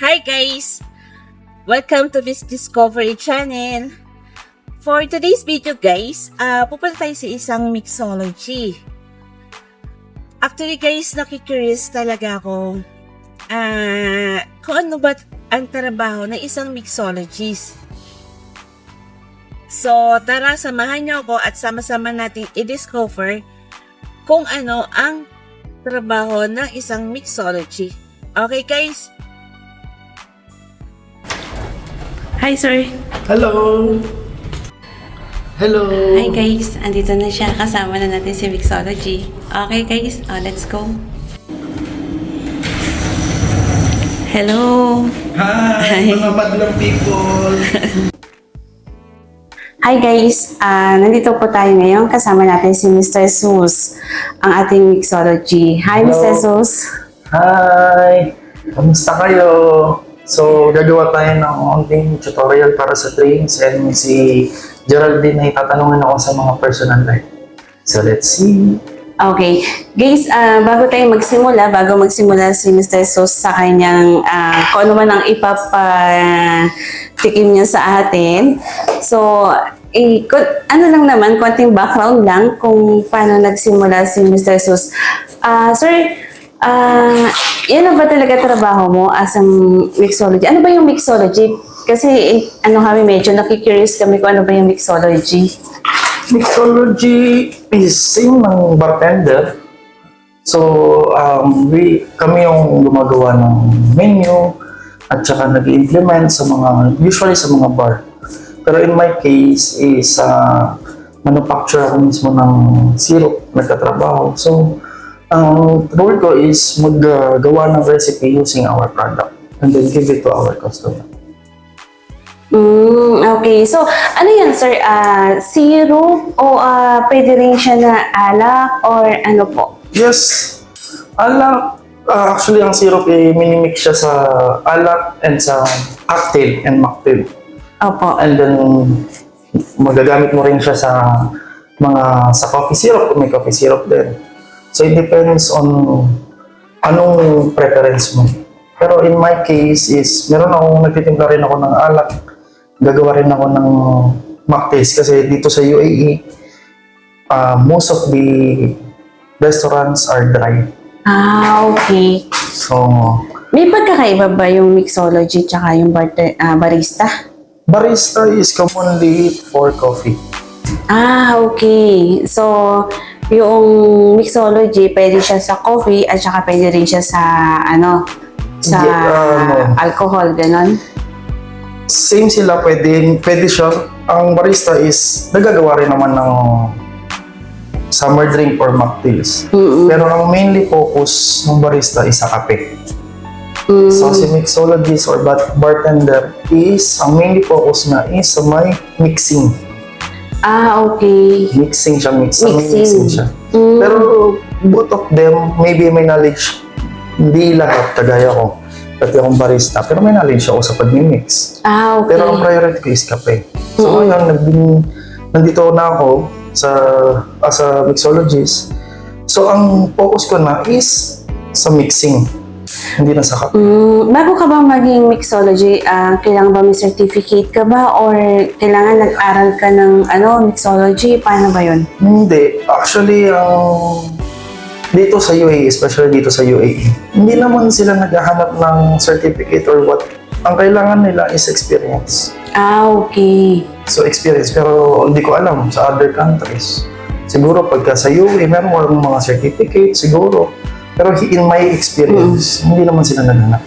Hi guys! Welcome to this Discovery Channel. For today's video guys, pupunta tayo sa isang mixology. Actually guys, nakikurious talaga ako kung ano ba ang trabaho ng isang mixologist. So tara, samahan niyo ako at sama-sama nating i-discover kung ano ang trabaho ng isang mixology. Okay guys? Hi sir! Hello! Hello! Hi guys! Andito na siya. Kasama na natin si mixology. Okay guys, let's go! Hello! Hi, mga madlang people! Hi guys! Nandito po tayo ngayon. Kasama natin si Mr. Sus, ang ating mixology. Hi Hello. Mr. Sus! Hi! Kamusta kayo? So, gagawa tayo ng onting tutorial para sa trains and si Geraldine ay tatanungin ako sa mga personal life. So, let's see. Okay. Guys, bago magsimula si Mr. Sus sa kanyang kung ano man ang ipapatikim niya sa atin. So, ano lang naman, konting background lang kung paano nagsimula si Mr. Sus. Sir, yan ba talaga trabaho mo as a mixology? Ano ba yung mixology? Kasi kami medyo nakikurious kami kung ano ba yung mixology. Mixology is same ng bartender. So, kami yung gumagawa ng menu at saka nag-implement sa usually sa mga bar. Pero in my case is manufacturer ako mismo ng syrup, nagkatrabaho. So, ang role ko is maggawa ng recipe using our product and then give it to our customer. Okay. So, ano yan, sir? Syrup o pwede rin siya na alak or ano po? Yes, alak. Actually, ang syrup minimix siya sa alak and sa cocktail and mocktail. Opo. And then, magagamit mo rin siya sa coffee syrup kung may coffee syrup din. So, it depends on anong preference mo. Pero in my case is, nagtitimpla rin ako ng alak. Gagawa rin ako ng mocktails kasi dito sa UAE, most of the restaurants are dry. Okay. So, May pagkakaiba ba yung mixology tsaka yung barista? barista is commonly for coffee. Okay. So, yung mixology, pwede siya sa coffee at saka pwede rin siya sa alcohol, ganon? Same sila, pwede siya. Ang barista is nagagawa rin naman ng summer drink or mocktails. Pero ang mainly focus ng barista is sa kape. So si mixologist or bartender is, ang mainly focus na is sa may mixing. Okay. Mixing siya. Mixing. Siya. Pero both of them, maybe may knowledge. Hindi lahat, kagaya ko. Pati akong barista. Pero may knowledge ako sa pag-mix. Okay. Pero ang priority ko is kape. So ngayon, nandito na ako as a mixologist. So ang focus ko na is sa mixing. Hindi na sa kape. Bago ka ba maging mixology, kailangan ba may certificate ka ba or kailangan nag-aral ka ng mixology? Paano ba yun? Hindi. Actually, dito sa UAE, especially dito sa UAE, hindi naman sila naghahanap ng certificate or what. Ang kailangan nila is experience. Okay. So, experience. Pero hindi ko alam sa other countries. Siguro pagka sa UAE, meron mga certificate, siguro. Pero in my experience, hindi naman sila naghahanap.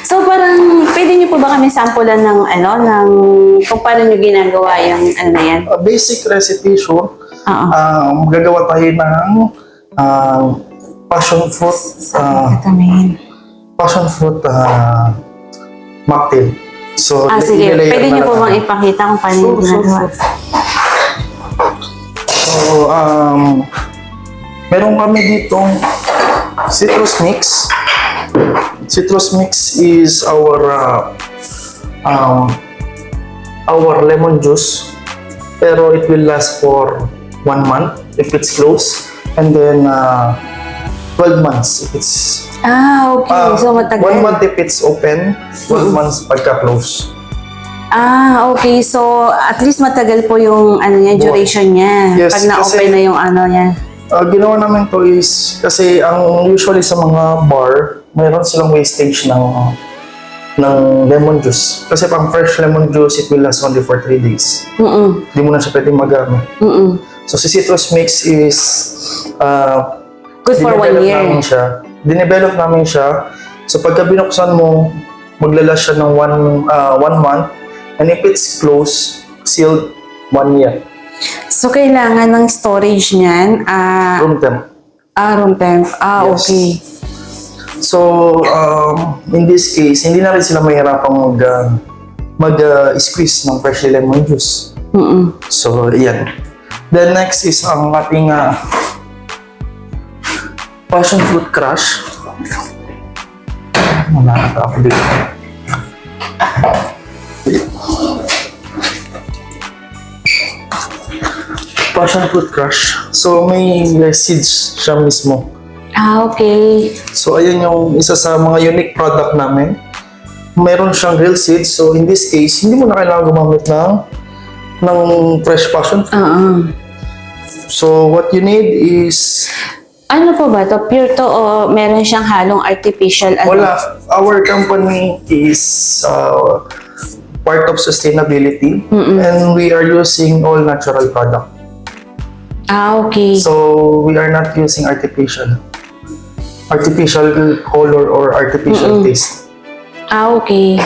So parang, pwede niyo po ba kami sampulan ng kung paano niyo ginagawa yung na yan? A basic recipe, sure. Magagawa tayo ng passion fruit. Passion fruit mocktail. So, Sige. i-layer Pwede na niyo po lang. bang ipakita kung paano niyo ginagawa? So, meron kami ditong citrus mix. Citrus mix is our lemon juice, pero it will last for 1 month if it's close. And then 12 months if it's Okay. So, 1 matagal. month if it's open, 12 months pagka-close. Okay. So, at least matagal po yung ano niya, duration niya. Yes, Pag na-open kasi- na yung ano niya. Ginawa namin to is kasi ang usually sa mga bar, mayroon silang wastage ng lemon juice. Kasi pang fresh lemon juice, it will last only for 3 days. Hindi mo na siya pwedeng magamit. So si Citrus Mix is Good for 1 year. Dinevelop namin siya. So pagka binuksan mo, maglalas siya ng 1 month. And if it's closed, sealed, 1 year. So, kailangan ng storage niyan. Room temp. Room temp. Yes. Okay. So, in this case, hindi na rin sila mahirapang mag-squeeze ng fresh lemon juice. So, yan. Then next is ang ating passion fruit crush. Nakakatawa dito. Passion fruit crush. So, may seeds siya mismo. Okay. So, ayan yung isa sa mga unique product namin. Meron siyang real seeds. So, in this case, hindi mo na kailangan gumamit ng fresh passion fruit. So, what you need is... Ano po ba to? Pure to o meron siyang halong artificial? Wala. Our company is part of sustainability. And we are using all natural product. Okay. So, we are not using artificial color or artificial taste. Okay.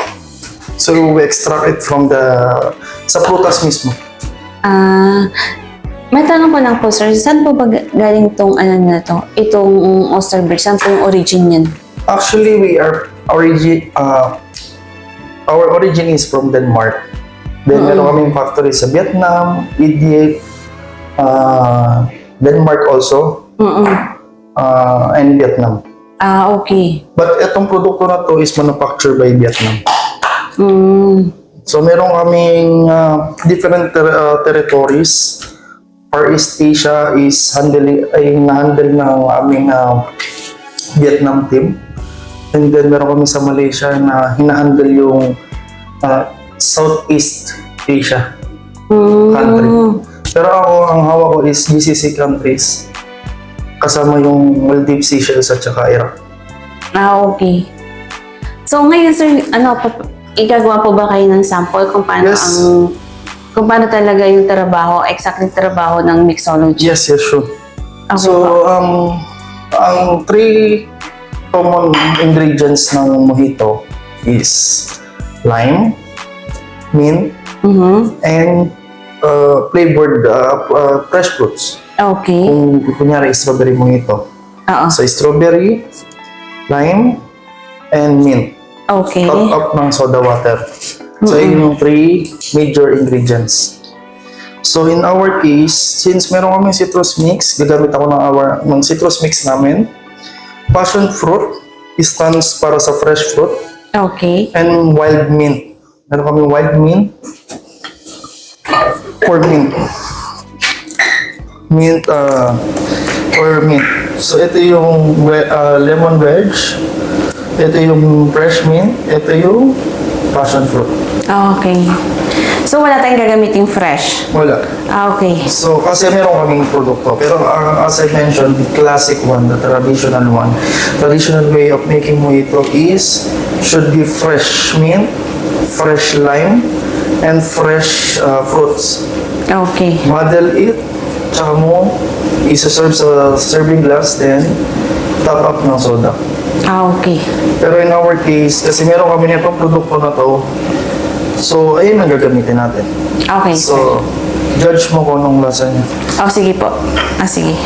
So, we extract it from sa prutas mismo. May tanong ko lang po, sir. Saan po ba galing tong ano na to? Itong Osterbird? Saan po yung origin niyan? Actually, our origin is from Denmark. Then, meron kaming factory sa Vietnam, Egypt, Denmark also, and Vietnam. Okay. But itong produkto na to is manufactured by Vietnam. So, meron kaming different territories. Far East Asia is na-handle ng aming Vietnam team. And then, meron kami sa Malaysia na hinahandle yung Southeast Asia country. Pero ako, ang hawak ko is GCC countries. Kasama yung Maldives, Seychelles, at saka Iraq. Okay. So ngayon, sir, igagawa po ba kayo ng sample kung paano Yes. kung paano talaga yung trabaho, exactly trabaho ng mixology? Yes, sure. Okay So, po. ang 3 common ingredients ng mojito is lime, mint, and flavored fresh fruits. Okay. Kung kunyari strawberry mojito. Oo. So, strawberry, lime, and mint. Okay. Top up ng soda water. So, yun yung 3 major ingredients. So, in our case, since meron kaming citrus mix, gagamit ako ng citrus mix namin. Passion fruit stands para sa fresh fruit. Okay. And wild mint. Meron kaming wild mint or mint. Mint or mint. So, ito yung lemon wedge. Ito yung fresh mint. Ito yung passion fruit. Okay. So wala tayong gagamiting fresh? Wala. Okay. So, kasi meron kaming produkto. Pero as I mentioned, the classic one, the traditional way of making mojito should be fresh mint, fresh lime, and fresh fruits. Okay. Muddle it, tsaka mo isa-serve sa serving glass, then top up ng soda. Okay. Pero in our case, kasi meron kami nitong produkto na to, so ayun ang gagamitin natin. Okay, sir. So, judge mo kung anong lasa niya. Sige po. Sige.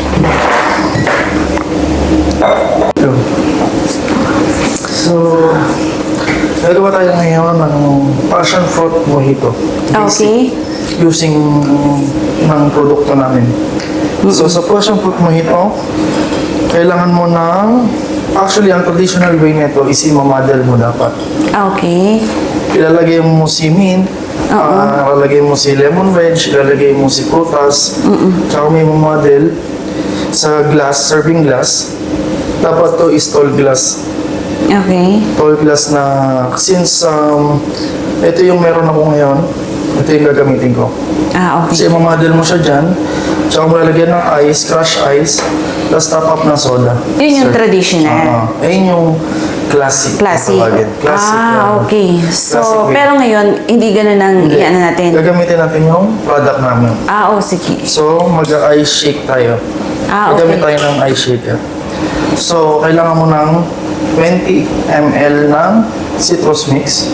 So, gagawa tayo ngayon ng passion fruit mojito. Okay. Using ng produkto namin. So, sa passion fruit mojito, kailangan mo ng... Actually, ang traditional way nito is imamadal mo dapat. Okay. Ilalagay mo si mint, ilalagay mo si lemon wedge, ilalagay mo si prutas, tsaka may model sa glass, serving glass. Dapat to is tall glass. Okay. Tall glass na since ito yung meron ako ngayon, ito yung gagamitin ko. Kasi Okay. mamadel mo siya dyan, tsaka mo lalagyan ng ice, crush ice, tapos top up ng soda. Yun yung Sir. traditional. Ayun yung classic. Classic. Tawagin. Classic. yan. Okay. So, Classic way. pero ngayon, hindi ganun ang Hindi. iyan natin. Gagamitin natin yung product namin. Sige. So, mag-ice shake tayo. Okay. Gagamit tayo ng ice shaker. So, kailangan mo ng 20 ml ng citrus mix.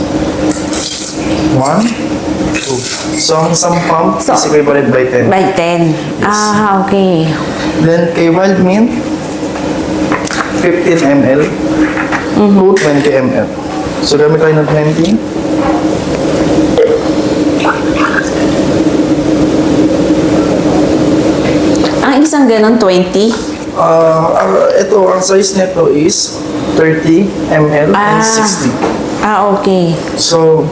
1, 2. So, ang isang pump So, is equivalent by 10. By 10. Okay. Then, kay wild mint, 15 ml to 20 ml. So, gamit tayo ng 20. Ang isang ganun, 20. Ito, ang size nito is 30 ml and 60. Okay. So,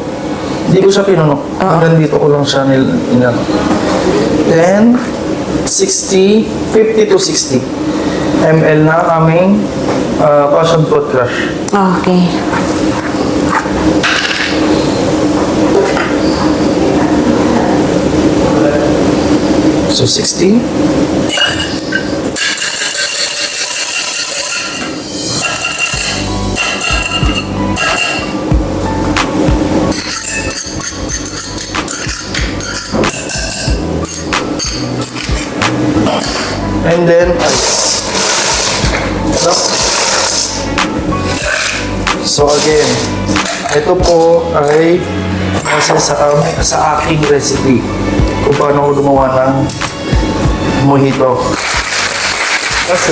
hindi ko siya pinunok. Hanggang dito ko lang siya inano. Then, 50 to 60 ml na aming passion fruit crush. Okay. So, 60. And then, ice. So again, ito po ay nasa sa aking recipe kung paano ko gumawa ng mojito. Kasi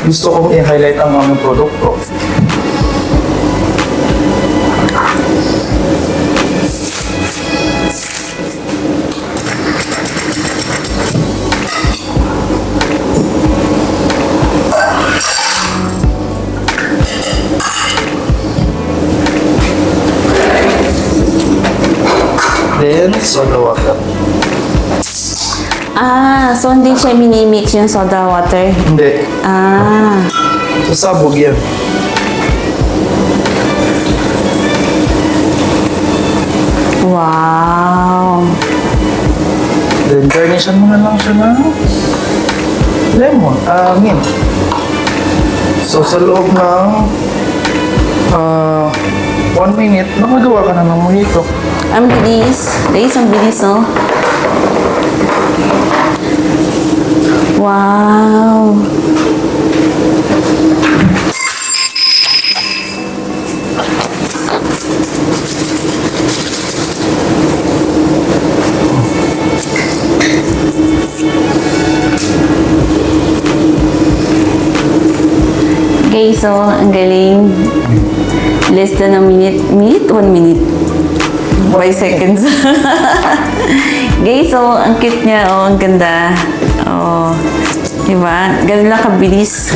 gusto kong i-highlight ang aming produkto. Then, soda water. So hindi siya minimix yung soda water. Hindi. Sasabog yan. Wow. Then, garnishan mo na lang siya ng lemon, mint. So, sa loob ng 1 minute, nakagawa ka na ng mojito. Ang bilis. Guys, ang bilis, no? Wow. Guys, so, ang galing. Less than a minute. 1 minute. 5 seconds. Guys, so, ang cute niya. Ang ganda. Diba? Ganun lang kabilis.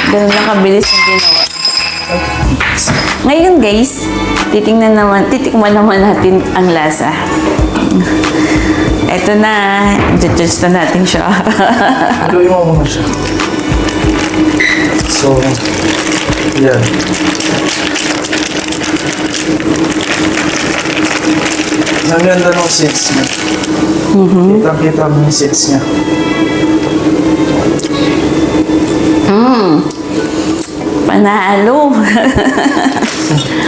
Ganun lang kabilis ang ginawa. Ngayon, guys, titikman naman natin ang lasa. Eto na. Judge na natin siya. Haluin mo muna siya. So, yan. Ang ganda ng seeds niya. Kita-kita mo yung seeds niya. Panalo.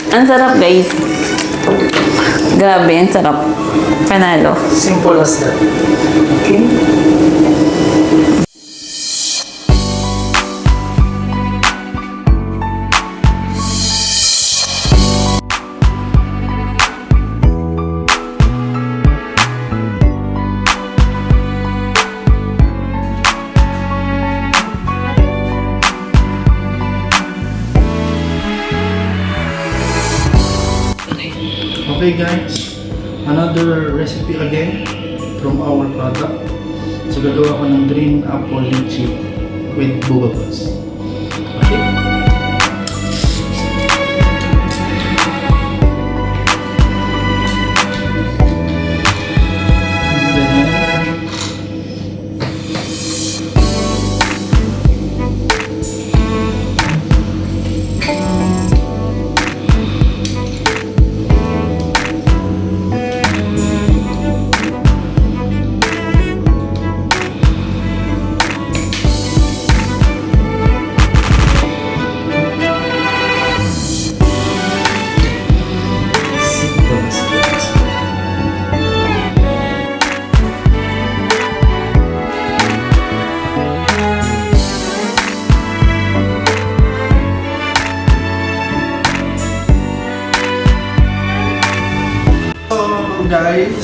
Ang sarap, guys. Grabe, ang sarap. Panalo. Simple as that. Okay? Okay guys, another recipe again from our product. So gagawa ko ng green apple lychee with bubbles. Okay? Then,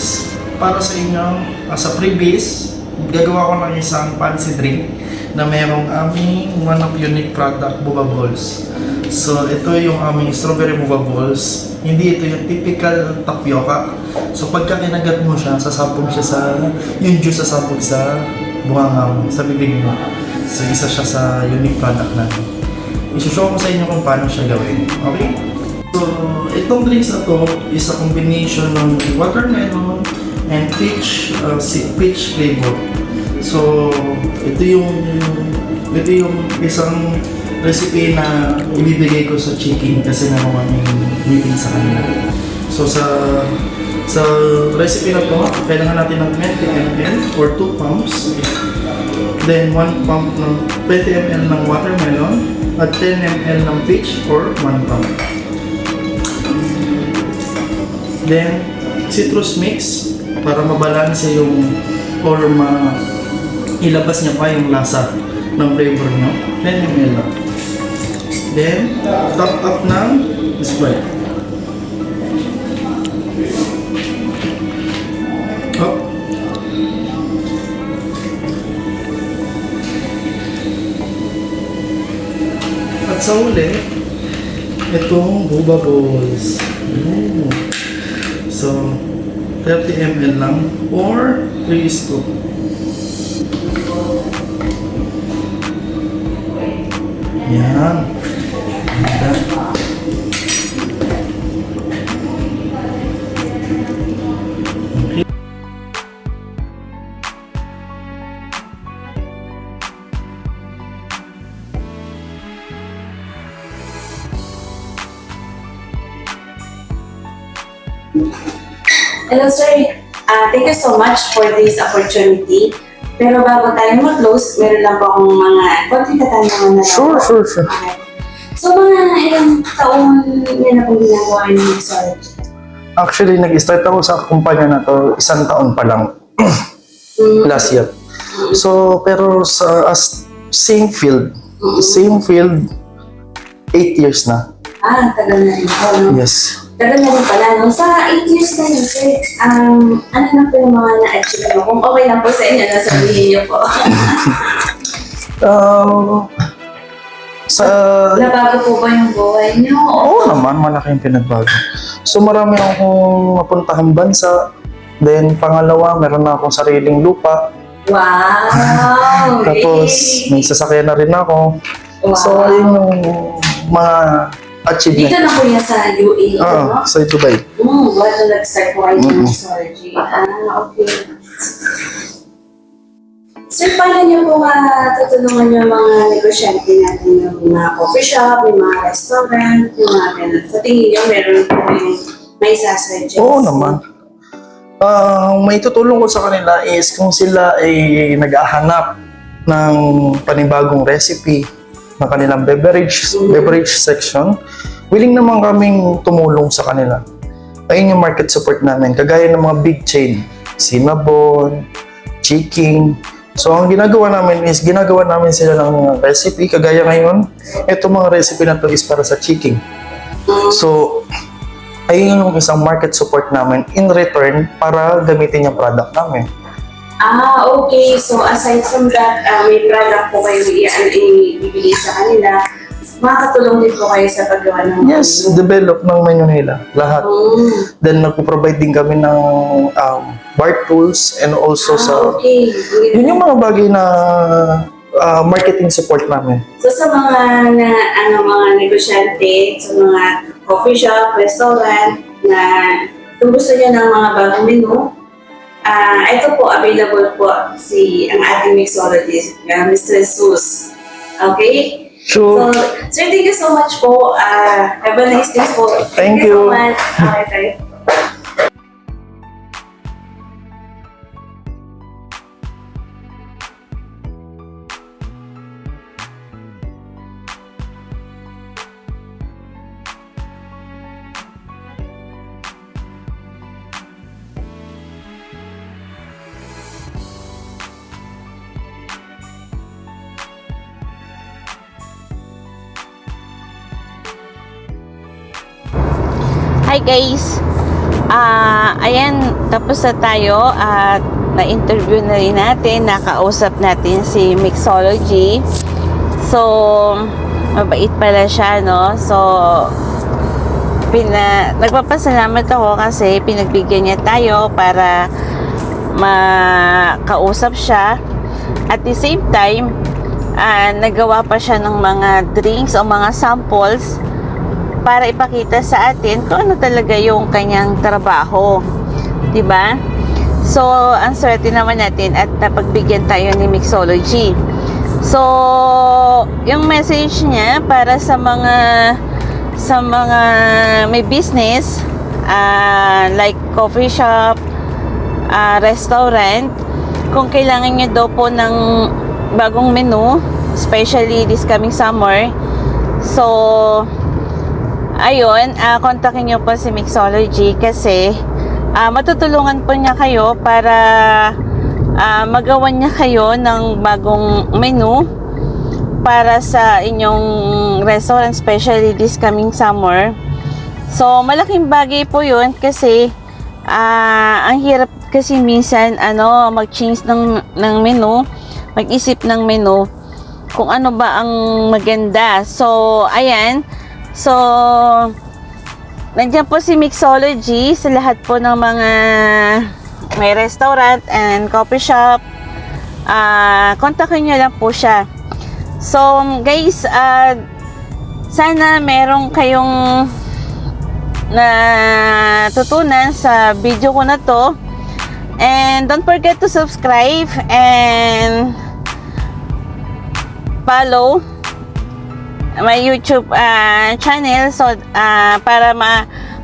is para sa inyo, sa previous, gagawa ko ng isang fancy drink na merong aming one of unique product, Boba Balls. So, ito yung aming strawberry Boba Balls. Hindi ito yung typical tapioca. So, pagka kinagat mo siya, sasabog siya sa, yung juice sasabog sa bunganga mo, sa bibig mo. So, isa siya sa unique product natin. Isushow ko sa inyo kung paano siya gawin. Okay? So, itong drinks na to is a combination ng watermelon and peach flavor. So, ito yung isang recipe na ibibigay ko sa chicken kasi meron kaming meeting sa kanila. So, sa recipe na to, kailangan natin ng 20 ml or 2 pumps. Then, 1 pump ng 20 ml ng watermelon at 10 ml ng peach or 1 pump. Then, citrus mix para mabalanse yung or ilabas niya pa yung lasa ng flavor nyo. 10 ml lang. Then, top up ng Sprite. Up. At sa uli, itong Boba Balls. So, 30 ml lang or 3 scoop. Yan. Okay. Hello sir, thank you so much for this opportunity. Pero bago tayo mag-close, meron lang po akong mga konting katanungan na lang. Sure. Okay. So mga ilang taon niya na pong ginagawa yung mixology? Actually, nag-start ako sa kumpanya na to 1 taon pa lang. Last year. So, pero as same field, 8 years na. Tagal na rin po, no? Yes. Tagal na rin pala, no? Sa 8 years na yun, sir, ano na po yung mga na-achieve mo? Kung okay lang po sa inyo, nasabihin niyo po. Nabago po ba yung buhay niyo? Oo naman, malaki yung pinagbago. So marami akong napuntahang bansa. Then pangalawa, meron na akong sariling lupa. Wow! Tapos may sasakyan na rin ako. Wow. So ayun yung mga achievement. Dito na po yan sa UAE, no? Sa Dubai. Bago nag-start po kayo ng mixology. Okay. Sir, paano niyo po tutulungan yung mga negosyante natin, yung mga coffee shop, yung mga restaurant, yung mga ganun? Sa tingin niyo, meron po yung may sasuggest? Oo naman. May tutulong ko sa kanila is kung sila ay naghahanap ng panibagong recipe ng kanilang beverage section, willing naman kaming tumulong sa kanila. Ayun yung market support namin. Kagaya ng mga big chain, Cinnabon, Chiking. So, ang ginagawa namin is, ginagawa namin sila ng recipe. Kagaya ngayon, itong mga recipe na to is para sa Chiking. So, ayun yung isang market support namin in return para gamitin yung product namin. Okay. So, aside from that, may product po kayo ibibigay sa kanila. Makakatulong din po kayo sa paggawa ng Yes, develop ng menu nila. Lahat. Then, nagpo-provide din kami ng bar tools and also Okay. yun yung mga bagay na marketing support namin. So sa mga mga negosyante, sa mga coffee shop, restaurant na kung gusto niyo ng mga bagong menu, ito po available po ang ating mixologist, Mr. Jesus. Okay? Sure. So, sir, thank you so much po. Have a nice day po. Thank you so you. much. Okay, sir. Hi guys! Ayan, tapos na tayo at na-interview na rin natin, nakausap natin si Mixology. So, mabait pala siya, no? So, nagpapasalamat ako kasi pinagbigyan niya tayo para makausap siya. At the same time, nagawa pa siya ng mga drinks o mga samples para ipakita sa atin kung ano talaga yung kanyang trabaho. Diba? So, ang swerte naman natin at napagbigyan tayo ni Mixology. So, yung message niya para sa mga may business, like coffee shop, restaurant, kung kailangan nyo daw po ng bagong menu, especially this coming summer. So, ayun, kontakin nyo po si Mixology kasi matutulungan po niya kayo para magawan niya kayo ng bagong menu para sa inyong restaurant, especially this coming summer. So, malaking bagay po yun kasi ang hirap kasi minsan mag-change ng menu, mag-isip ng menu kung ano ba ang maganda. So, ayan. So, nandiyan po si Mixology sa lahat po ng mga may restaurant and coffee shop. Kontakin nyo lang po siya. So, guys, sana meron kayong natutunan sa video ko na to. And don't forget to subscribe and follow my YouTube channel so para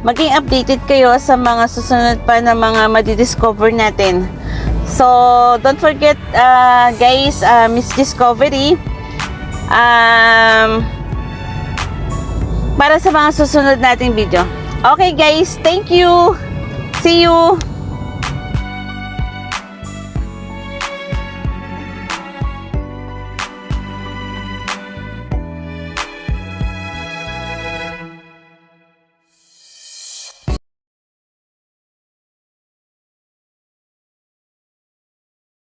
maging updated kayo sa mga susunod pa na mga madidiscover natin. So don't forget guys, Miss Discovery para sa mga susunod nating video. Okay guys, thank you. See you.